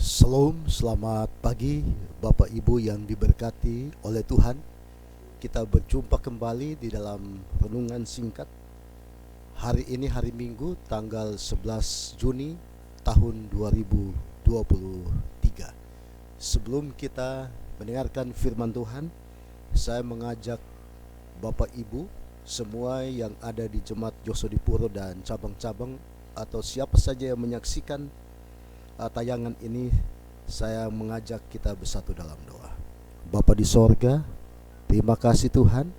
Shalom, selamat pagi Bapak Ibu yang diberkati oleh Tuhan. Kita berjumpa kembali di dalam renungan singkat. Hari ini hari Minggu tanggal 11 Juni tahun 2023. Sebelum kita mendengarkan firman Tuhan, saya mengajak Bapak Ibu semua yang ada di Jemaat Yosodipuro dan cabang-cabang atau siapa saja yang menyaksikan tayangan ini, saya mengajak kita bersatu dalam doa. Bapa di sorga, terima kasih Tuhan,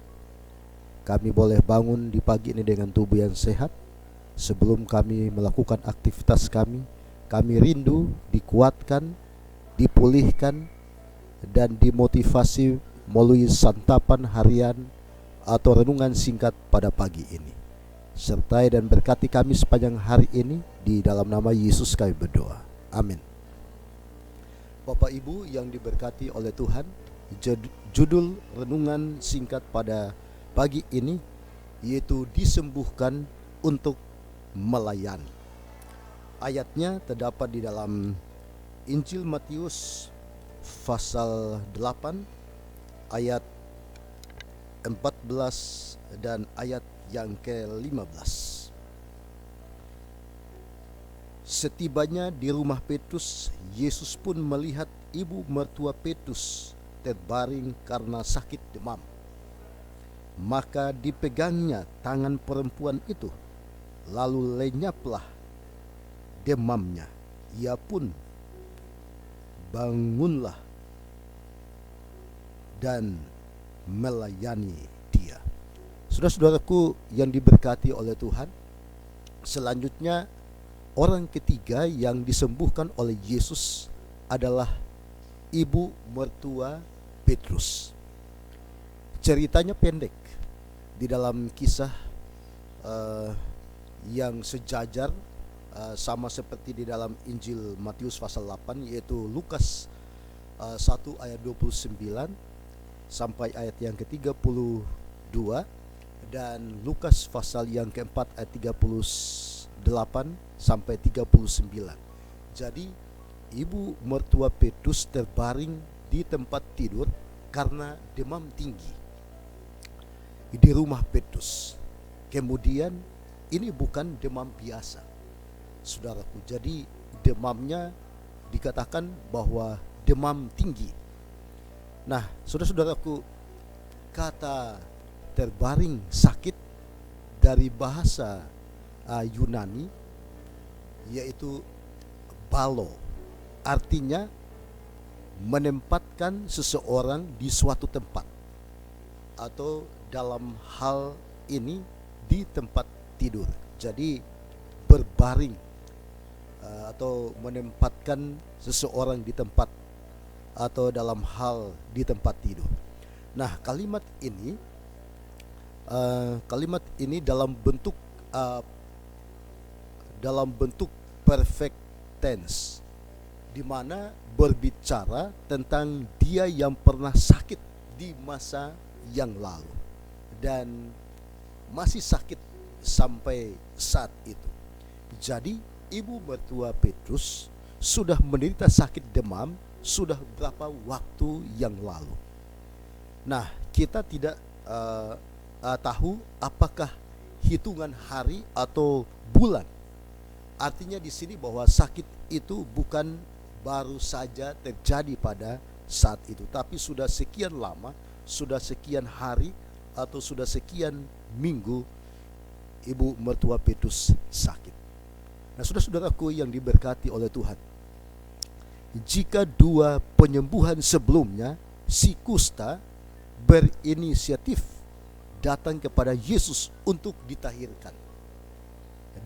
kami boleh bangun di pagi ini dengan tubuh yang sehat. Sebelum kami melakukan aktivitas kami rindu dikuatkan, dipulihkan, dan dimotivasi melalui santapan harian atau renungan singkat pada pagi ini. Sertai dan berkati kami sepanjang hari ini, di dalam nama Yesus kami berdoa. Amin. Bapak Ibu yang diberkati oleh Tuhan, judul renungan singkat pada pagi ini yaitu disembuhkan untuk melayani. Ayatnya terdapat di dalam Injil Matius pasal 8 ayat 14 dan ayat yang ke-15. Setibanya di rumah Petrus, Yesus pun melihat ibu mertua Petrus terbaring karena sakit demam. Maka dipegangnya tangan perempuan itu, lalu lenyaplah demamnya. Ia pun bangunlah dan melayani dia. Saudara-saudaraku yang diberkati oleh Tuhan, selanjutnya orang ketiga yang disembuhkan oleh Yesus adalah ibu mertua Petrus. Ceritanya pendek di dalam kisah yang sejajar, sama seperti di dalam Injil Matius pasal 8, yaitu Lukas 1 ayat 29 sampai ayat yang ke-32 dan Lukas pasal yang keempat ayat 38 sampai 39. Jadi ibu mertua Petrus terbaring di tempat tidur karena demam tinggi di rumah Petrus. Kemudian ini bukan demam biasa, saudaraku. Jadi demamnya dikatakan bahwa demam tinggi. Nah, saudara-saudaraku, kata terbaring sakit dari bahasa Yunani yaitu balo, artinya menempatkan seseorang di suatu tempat, atau dalam hal ini di tempat tidur. Jadi berbaring atau menempatkan seseorang di tempat atau dalam hal di tempat tidur. Nah, kalimat ini dalam bentuk perfect tense, di mana berbicara tentang dia yang pernah sakit di masa yang lalu dan masih sakit sampai saat itu. Jadi ibu mertua Petrus sudah menderita sakit demam sudah berapa waktu yang lalu. Nah, kita tidak tahu apakah hitungan hari atau bulan. Artinya di sini bahwa sakit itu bukan baru saja terjadi pada saat itu, tapi sudah sekian lama, sudah sekian hari atau sudah sekian minggu ibu mertua Petrus sakit. Nah, saudara-saudaraku yang diberkati oleh Tuhan, jika dua penyembuhan sebelumnya, si kusta berinisiatif datang kepada Yesus untuk ditahirkan,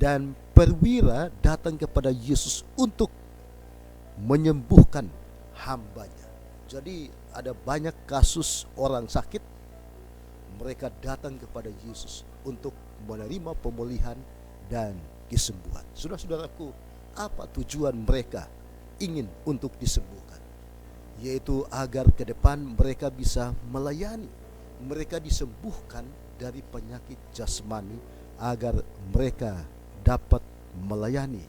dan perwira datang kepada Yesus untuk menyembuhkan hambanya. Jadi ada banyak kasus orang sakit, mereka datang kepada Yesus untuk menerima pemulihan dan kesembuhan. Saudara-saudaraku, apa tujuan mereka ingin untuk disembuhkan? Yaitu agar ke depan mereka bisa melayani. Mereka disembuhkan dari penyakit jasmani agar mereka dapat melayani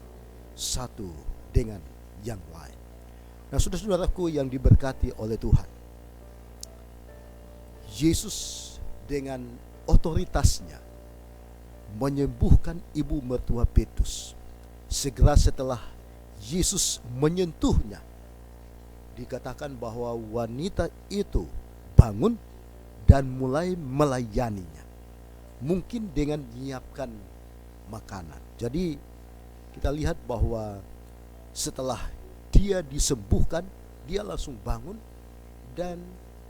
satu dengan yang lain. Nah, saudara-saudaraku yang diberkati oleh Tuhan, Yesus dengan otoritasnya menyembuhkan ibu mertua Petrus. Segera setelah Yesus menyentuhnya, dikatakan bahwa wanita itu bangun dan mulai melayaninya. Mungkin dengan menyiapkan makanan. Jadi kita lihat bahwa setelah dia disembuhkan, dia langsung bangun dan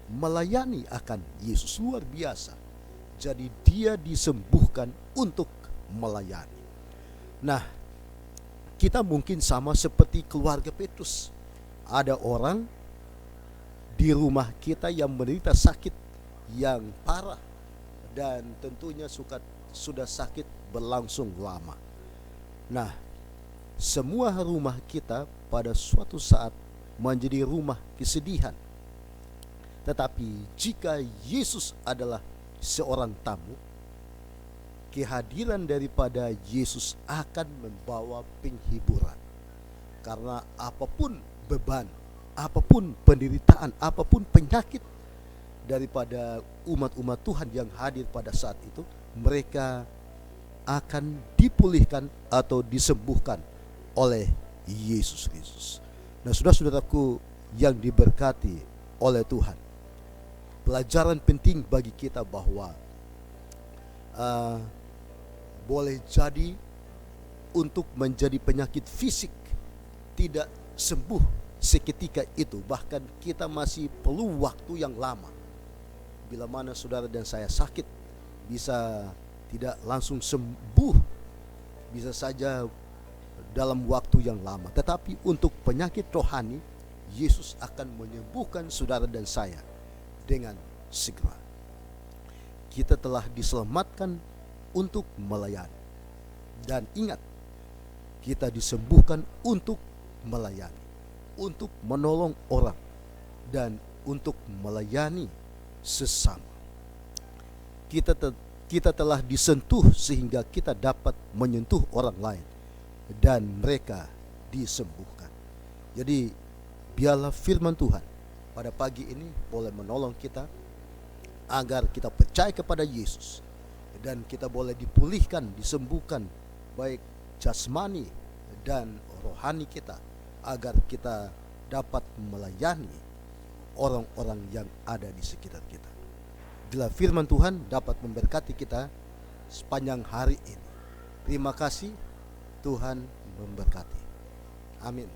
melayani akan Yesus. Luar biasa. Jadi dia disembuhkan untuk melayani. Nah, kita mungkin sama seperti keluarga Petrus. Ada orang di rumah kita yang menderita sakit yang parah dan tentunya sudah sakit berlangsung lama. Nah, semua rumah kita pada suatu saat menjadi rumah kesedihan. Tetapi jika Yesus adalah seorang tamu, kehadiran daripada Yesus akan membawa penghiburan. Karena apapun beban, apapun penderitaan, apapun penyakit daripada umat-umat Tuhan yang hadir pada saat itu, mereka akan dipulihkan atau disembuhkan oleh Yesus Kristus. Nah, saudara-saudaraku yang diberkati oleh Tuhan, pelajaran penting bagi kita bahwa boleh jadi untuk menjadi penyakit fisik tidak sembuh seketika itu, bahkan kita masih perlu waktu yang lama. Bila mana saudara dan saya sakit, bisa tidak langsung sembuh, bisa saja dalam waktu yang lama. Tetapi untuk penyakit rohani, Yesus akan menyembuhkan saudara dan saya dengan segera. Kita telah diselamatkan untuk melayani. Dan ingat, kita disembuhkan untuk melayani, untuk menolong orang, dan untuk melayani sesama. Kita telah disentuh sehingga kita dapat menyentuh orang lain dan mereka disembuhkan. Jadi biarlah firman Tuhan pada pagi ini boleh menolong kita agar kita percaya kepada Yesus dan kita boleh dipulihkan, disembuhkan baik jasmani dan rohani kita, agar kita dapat melayani orang-orang yang ada di sekitar kita. Bila firman Tuhan dapat memberkati kita sepanjang hari ini. Terima kasih, Tuhan memberkati. Amin.